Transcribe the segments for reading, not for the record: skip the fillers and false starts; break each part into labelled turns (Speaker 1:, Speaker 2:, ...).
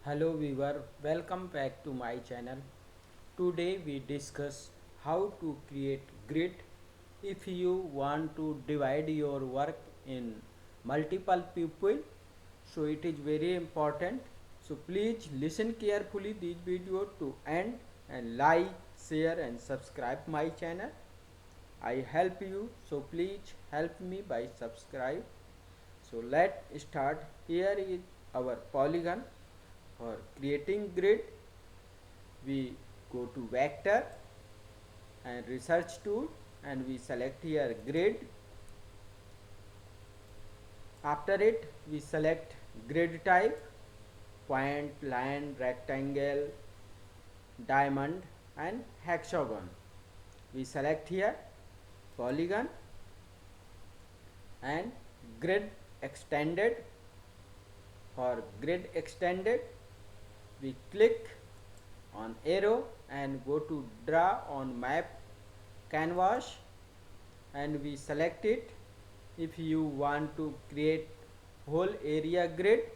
Speaker 1: Hello viewer, welcome back to my channel. Today we discuss how to create grid if you want to divide your work in multiple people. So it is very important. So please listen carefully this video to end and like, share and subscribe my channel. I help you, so please help me by subscribe. So let's start. Here is our polygon. For creating grid, we go to vector and research tool and we select here grid. After it, we select grid type, point, line, rectangle, diamond and hexagon. We select here polygon and grid extended. For grid extended, we click on arrow and go to draw on map canvas and we select it. If you want to create whole area grid,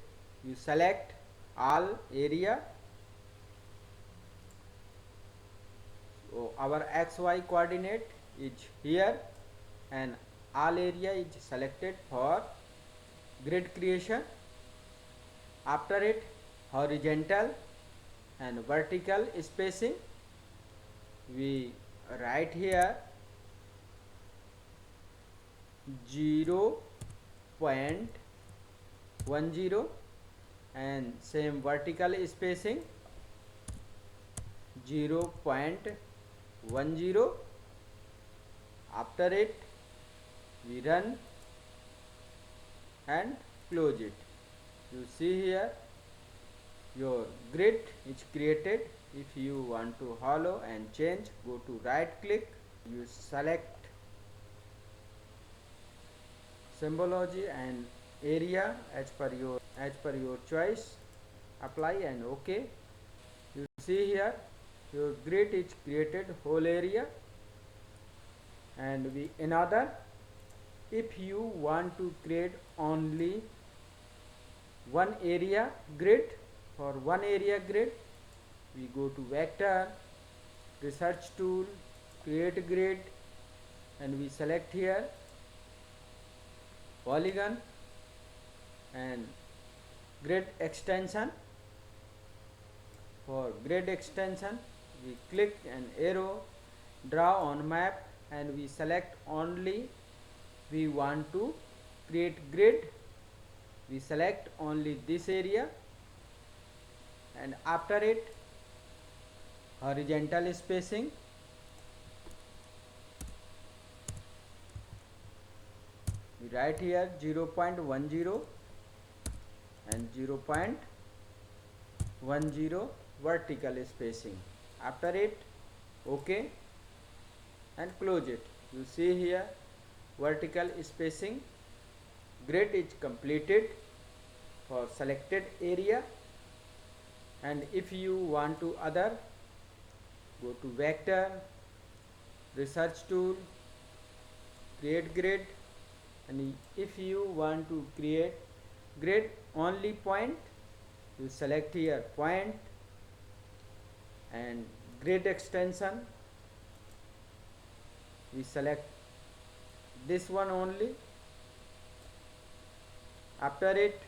Speaker 1: you select all area. So our XY coordinate is here and all area is selected for grid creation. After it, horizontal and vertical spacing, we write here 0.10 and same vertical spacing 0.10. After it, we run and close it. You see here your grid is created. If you want to hollow and change, go to right click, you select Symbology and area as per your choice, apply and OK. You see here your grid is created whole area. And we another, if you want to create only one area grid, for one area grid, we go to vector, research tool, create grid and we select here polygon and grid extension. For grid extension, we click an arrow, draw on map and we select only we want to create grid. We select only this area and after it, horizontal spacing, we write here 0.10 and 0.10 vertical spacing. After it, OK and close it. You see here vertical spacing grid is completed for selected area. And if you want to other, go to vector, research tool, create grid and if you want to create grid only point, you select here point and grid extension, we select this one only. After it,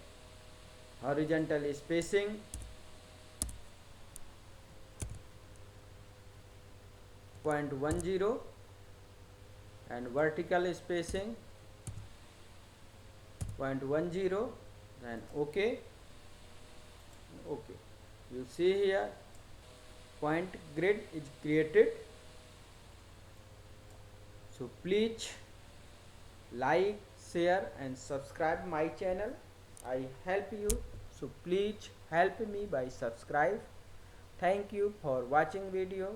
Speaker 1: horizontal spacing 0.10 and vertical spacing 0.10 and OK. You see here point grid is created. So please like, share and subscribe my channel. I help you, so please help me by subscribe. Thank you for watching video.